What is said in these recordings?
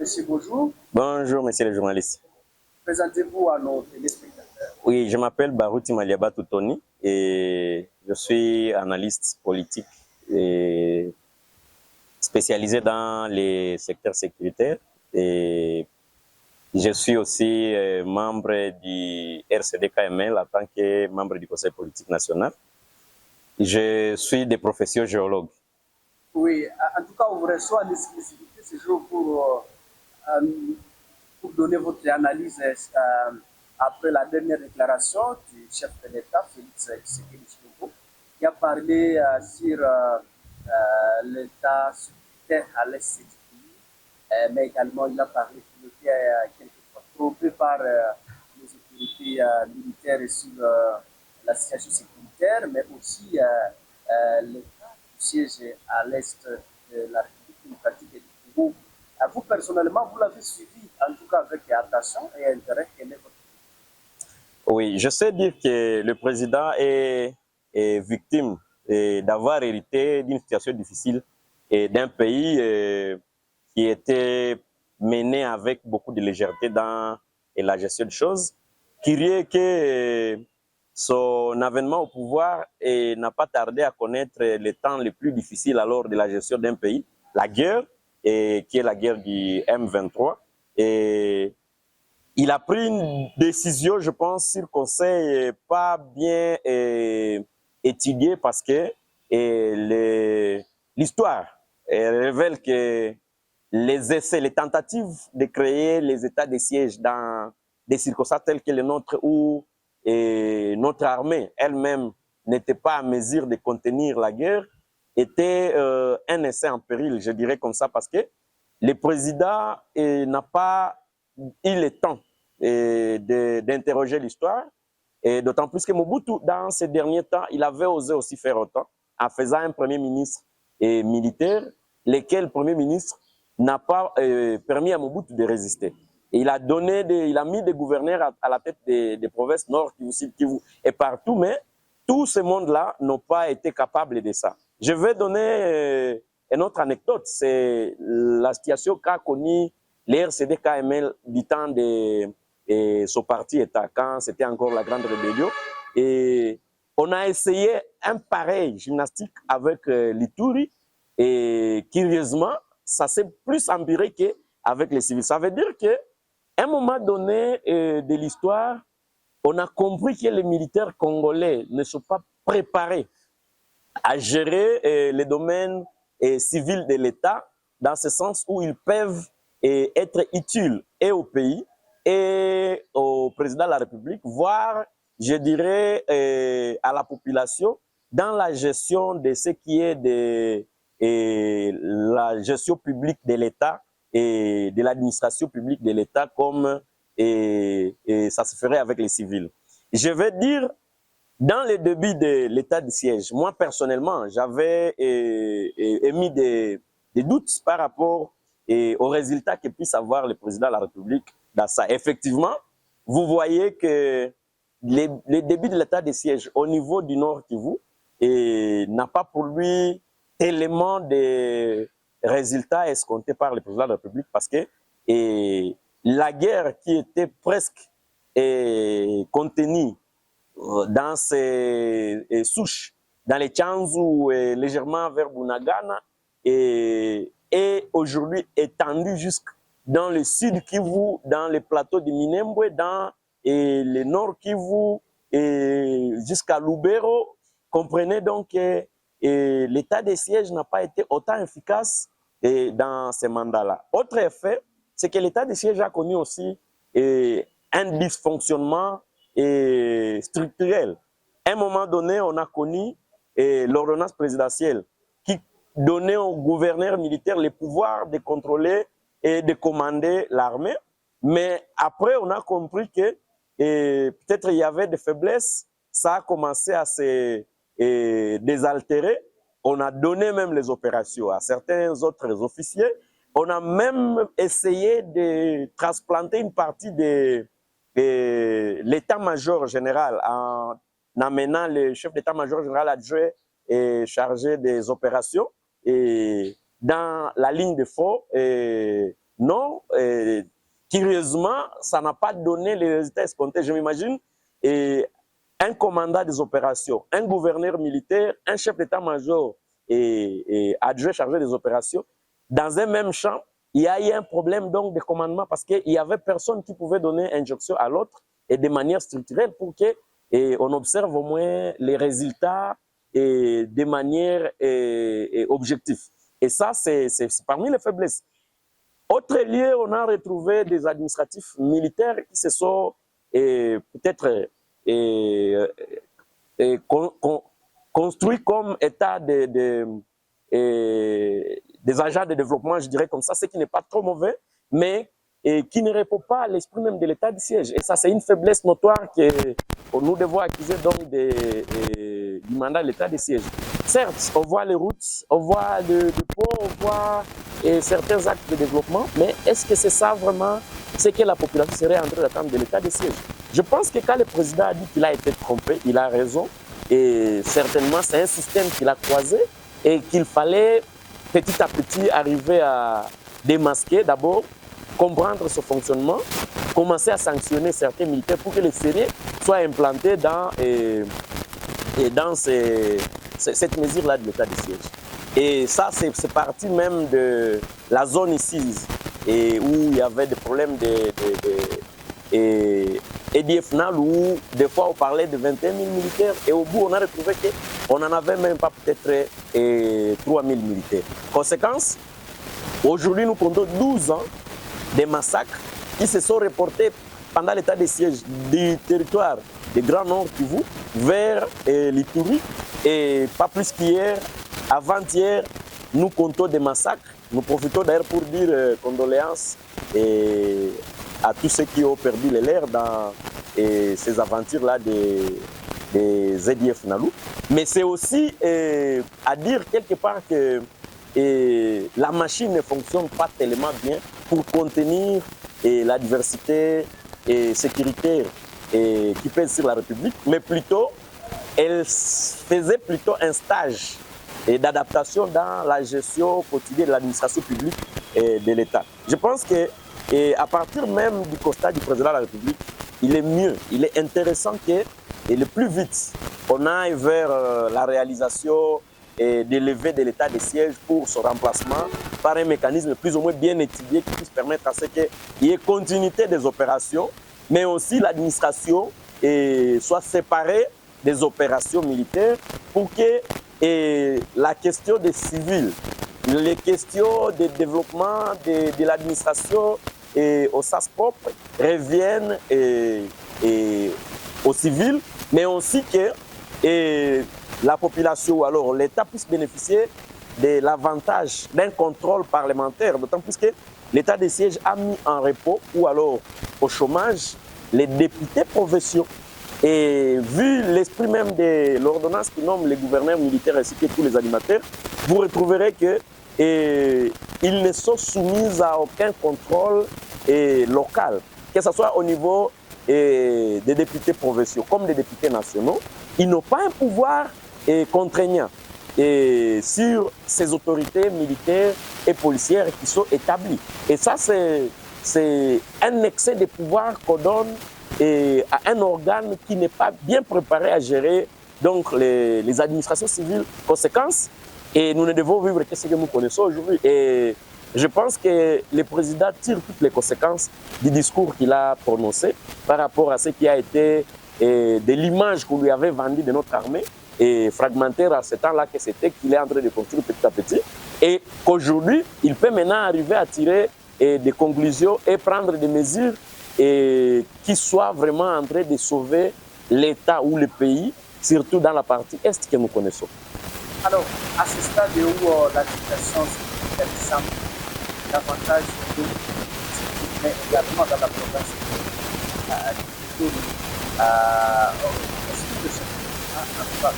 Monsieur, bonjour. Bonjour, monsieur le journaliste. Présentez-vous à nos téléspectateurs. Oui, je m'appelle Barouti Maliaba Toutoni et je suis analyste politique et spécialisé dans les secteurs sécuritaires. Et je suis aussi membre du RCD-KML en tant que membre du Conseil politique national. Je suis de profession géologue. Oui, en tout cas, on vous reçoit en exclusivité ce jour pour donner votre analyse après la dernière déclaration du chef de l'État, Félix Tshisekedi Tshilombo, qui a parlé sur l'État sécuritaire à l'est du pays, mais également il a parlé qu'il était quelquefois trompé par les autorités militaires sur la situation sécuritaire, mais aussi l'État du siège à l'est de la République démocratique du Congo. Vous, personnellement, vous l'avez suivi, en tout cas avec attention et intérêt. Oui, je sais dire que le président est victime d'avoir hérité d'une situation difficile et d'un pays qui était mené avec beaucoup de légèreté dans la gestion des choses. Curieux que son avènement au pouvoir n'a pas tardé à connaître les temps les plus difficiles alors de la gestion d'un pays, la guerre, qui est la guerre du M23. Et il a pris une décision, je pense, sur conseil pas bien étudiée parce que l'histoire révèle que les essais, les tentatives de créer les états de siège dans des circonstances telles que les nôtres où notre armée elle-même n'était pas à mesure de contenir la guerre était un essai en péril, je dirais comme ça, parce que le président n'a pas il est temps d'interroger l'histoire, et d'autant plus que Mobutu, dans ces derniers temps, il avait osé aussi faire autant, en faisant un premier ministre militaire, lequel premier ministre n'a pas permis à Mobutu de résister. Et il a mis des gouverneurs à la tête des provinces nord, Kivu et partout, mais tout ce monde-là n'ont pas été capables de ça. Je vais donner une autre anecdote, c'est la situation qu'a connue les RCD-KML du temps de son parti État, quand c'était encore la Grande Rébellion. Et on a essayé un pareil gymnastique avec l'Ituri, et curieusement, ça s'est plus empiré qu'avec les civils. Ça veut dire qu'à un moment donné de l'histoire, on a compris que les militaires congolais ne sont pas préparés à gérer les domaines civils de l'État, dans ce sens où ils peuvent être utiles et au pays et au président de la République, voire, je dirais, à la population dans la gestion de ce qui est de la gestion publique de l'État et de l'administration publique de l'État, comme ça se ferait avec les civils. Je vais dire, dans le début de l'état de siège, moi personnellement, j'avais émis des doutes par rapport aux résultats que puisse avoir le président de la République dans ça. Effectivement, vous voyez que le début de l'état de siège au niveau du Nord Kivu n'a pas pour lui tellement de résultats escomptés par le président de la République, parce que la guerre qui était presque contenue dans ces souches, dans les Tchanzu, légèrement vers Bunagana, et aujourd'hui étendue jusque dans le sud Kivu, dans les plateaux de Minembwe, dans le nord Kivu, jusqu'à Lubero. Comprenez donc que l'état de siège n'a pas été autant efficace dans ces mandats-là. Autre effet, c'est que l'état de siège a connu aussi un dysfonctionnement structurel. À un moment donné, on a connu l'ordonnance présidentielle qui donnait au gouverneur militaire le pouvoir de contrôler et de commander l'armée. Mais après, on a compris que peut-être il y avait des faiblesses. Ça a commencé à se désaltérer. On a donné même les opérations à certains autres officiers. On a même essayé de transplanter une partie de l'état-major général en amenant le chef d'état-major général adjoint et chargé des opérations et dans la ligne de front non, curieusement, ça n'a pas donné les résultats escomptés. Je m'imagine un commandant des opérations, un gouverneur militaire, un chef d'état-major et adjoint chargé des opérations. Dans un même champ, il y a eu un problème donc de commandement parce qu'il n'y avait personne qui pouvait donner injonction à l'autre et de manière structurelle pour qu'on observe au moins les résultats et de manière objective. Et ça, c'est parmi les faiblesses. Autre lieu, on a retrouvé des administratifs militaires qui se sont peut-être construits comme état des agents de développement, je dirais comme ça, ce qui n'est pas trop mauvais, mais qui ne répond pas à l'esprit même de l'état de siège. Et ça, c'est une faiblesse notoire que nous devons accuser donc du mandat de l'état de siège. Certes, on voit les routes, on voit le pont, on voit certains actes de développement, mais est-ce que c'est ça vraiment ce que la population serait en train d'attendre de l'état de siège? Je pense que quand le président a dit qu'il a été trompé, il a raison. Et certainement, c'est un système qu'il a croisé et qu'il fallait petit à petit arriver à démasquer d'abord, comprendre ce fonctionnement, commencer à sanctionner certains militaires pour que les séries soient implantées dans cette mesure-là de l'état de siège. Et ça, c'est parti même de la zone ici, et où il y avait des problèmes EDF-NAL, où des fois on parlait de 21 000 militaires, et au bout on a retrouvé qu'on n'en avait même pas peut-être 3 000 militaires. Conséquence, aujourd'hui nous comptons 12 ans de massacres qui se sont reportés pendant l'état de siège du territoire du Grand Nord Kivu vers l'Ituri, et pas plus qu'hier, avant-hier, nous comptons des massacres. Nous profitons d'ailleurs pour dire condoléances à tous ceux qui ont perdu les leurs dans ces aventures-là des ZDF Nalou. Mais c'est aussi à dire quelque part que la machine ne fonctionne pas tellement bien pour contenir la diversité sécuritaire qui pèse sur la République, mais plutôt, elle faisait plutôt un stage d'adaptation dans la gestion quotidienne de l'administration publique de l'État. Je pense qu'à partir même du constat du président de la République, il est mieux, il est intéressant que le plus vite on aille vers la réalisation de levée de l'état de siège pour son remplacement par un mécanisme plus ou moins bien étudié qui puisse permettre à ce qu'il y ait continuité des opérations, mais aussi l'administration soit séparée des opérations militaires pour que la question des civils, les questions de développement de l'administration au sens propre reviennent aux civils, mais aussi que la population ou alors l'État puisse bénéficier de l'avantage d'un contrôle parlementaire, d'autant plus que l'état de siège a mis en repos ou alors au chômage les députés provinciaux. Et vu l'esprit même de l'ordonnance qui nomme les gouverneurs militaires ainsi que tous les animateurs, vous retrouverez qu'ils ne sont soumis à aucun contrôle local, que ce soit au niveau des députés provinciaux comme des députés nationaux. Ils n'ont pas un pouvoir contraignant sur ces autorités militaires et policières qui sont établies. Et ça, c'est un excès de pouvoir qu'on donne à un organe qui n'est pas bien préparé à gérer donc les administrations civiles. Conséquence, et nous ne devons vivre que ce que nous connaissons aujourd'hui. Et je pense que le président tire toutes les conséquences du discours qu'il a prononcé par rapport à ce qui a été de l'image qu'on lui avait vendue de notre armée, et fragmentaire à ce temps-là que c'était qu'il est en train de construire petit à petit, et qu'aujourd'hui, il peut maintenant arriver à tirer des conclusions et prendre des mesures qui soient vraiment en train de sauver l'État ou le pays, surtout dans la partie Est que nous connaissons. Alors, à ce stade où la situation semble davantage mais également dans la province de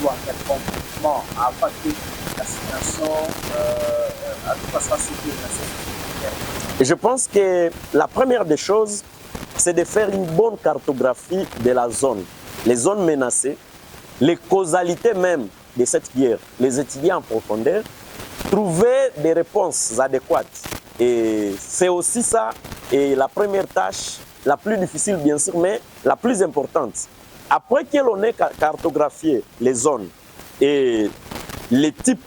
doit faire complètement afin que la situation soit sécurisée. Je pense que la première des choses, c'est de faire une bonne cartographie de la zone, les zones menacées, les causalités même de cette guerre, les étudier en profondeur, trouver des réponses adéquates Et c'est aussi ça, et la première tâche, la plus difficile bien sûr, mais la plus importante. Après que l'on ait cartographié les zones et les types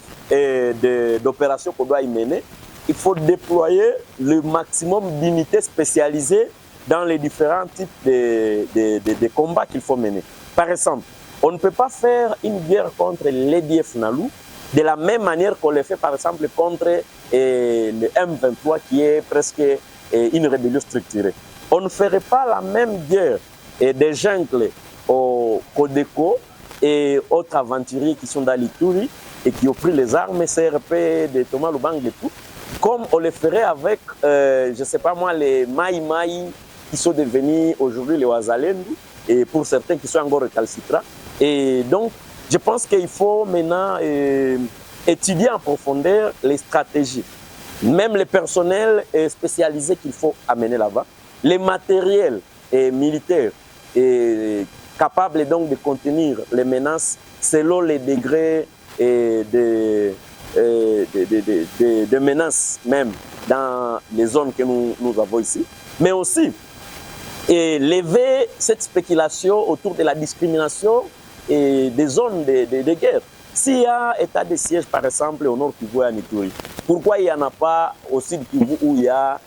d'opérations qu'on doit y mener, il faut déployer le maximum d'unités spécialisées dans les différents types de combats qu'il faut mener. Par exemple, on ne peut pas faire une guerre contre l'EDF Nalou de la même manière qu'on le fait par exemple contre le M23 qui est presque une rébellion structurée. On ne ferait pas la même guerre des jungles au Codeco et autres aventuriers qui sont dans l'Ituri et qui ont pris les armes CRP de Thomas Lubang et tout, comme on le ferait avec, je ne sais pas moi, les Maï Maï qui sont devenus aujourd'hui les Ouazalendu, et pour certains qui sont encore récalcitrants. Et donc, je pense qu'il faut maintenant étudier en profondeur les stratégies, même les personnels spécialisés qu'il faut amener là-bas, les matériels militaires capables donc de contenir les menaces selon les degrés de menaces même dans les zones que nous avons ici, mais aussi lever cette spéculation autour de la discrimination et des zones de guerre. S'il y a état de siège, par exemple, au Nord Kivu et à Ituri, pourquoi il n'y en a pas au Sud Kivu où il y a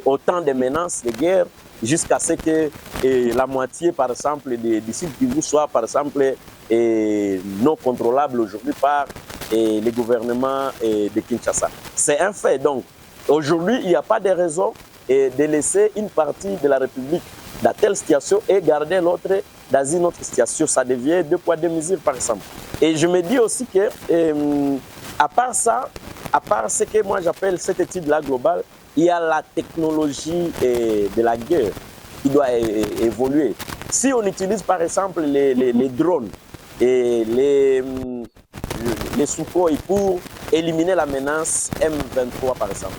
autant de menaces de guerre jusqu'à ce que la moitié, par exemple, du Sud Kivu soit, par exemple, non contrôlable aujourd'hui par les gouvernements de Kinshasa. C'est un fait. Donc, aujourd'hui, il n'y a pas de raison de laisser une partie de la République dans telle situation et garder l'autre dans une autre situation. Ça devient deux poids, deux mesures, par exemple. Et je me dis aussi que, à part ça, à part ce que moi j'appelle cette étude-là globale, il y a la technologie de la guerre qui doit évoluer. Si on utilise par exemple les drones et les Sukhoi pour éliminer la menace M23 par exemple,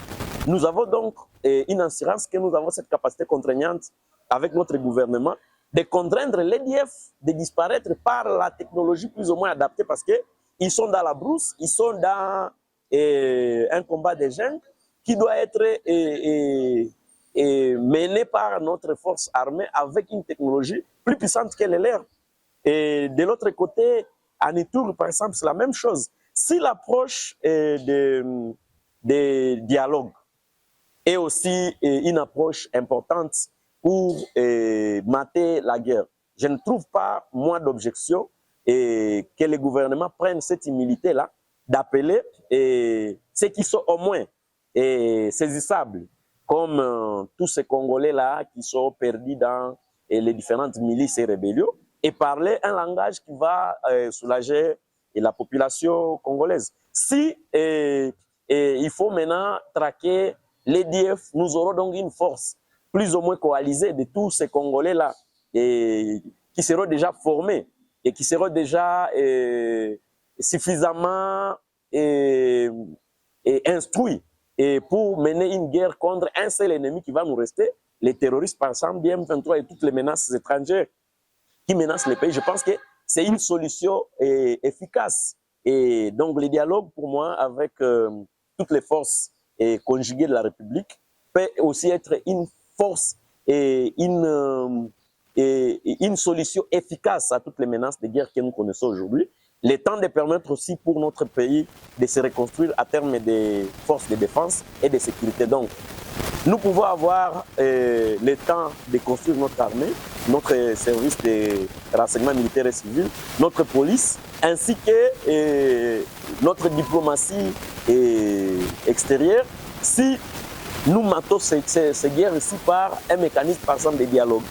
nous avons donc une assurance que nous avons cette capacité contraignante avec notre gouvernement de contraindre l'EDF de disparaître par la technologie plus ou moins adaptée parce qu'ils sont dans la brousse, ils sont dans un combat de jeunes qui doit être mené par notre force armée avec une technologie plus puissante que les leurs. Et de l'autre côté, à Ituri, par exemple, c'est la même chose. Si l'approche de dialogue est aussi une approche importante pour mater la guerre, je ne trouve pas, moi, d'objection que les gouvernements prennent cette humilité-là d'appeler ceux qui sont au moins saisissables, comme tous ces Congolais-là qui sont perdus dans les différentes milices et rébellions, et parler un langage qui va soulager la population congolaise. Si il faut maintenant traquer l'EDF, nous aurons donc une force plus ou moins coalisée de tous ces Congolais-là qui seront déjà formés et qui seront déjà suffisamment instruits pour mener une guerre contre un seul ennemi qui va nous rester, les terroristes par exemple, M23 et toutes les menaces étrangères qui menacent les pays. Je pense que c'est une solution efficace. Et donc le dialogue pour moi avec toutes les forces conjuguées de la République peut aussi être une force et une solution efficace à toutes les menaces de guerre que nous connaissons aujourd'hui. Le temps de permettre aussi pour notre pays de se reconstruire à terme des forces de défense et de sécurité. Donc, nous pouvons avoir le temps de construire notre armée, notre service de renseignement militaire et civil, notre police, ainsi que notre diplomatie extérieure, si nous matons ces guerres ici par un mécanisme, par exemple, de dialogue.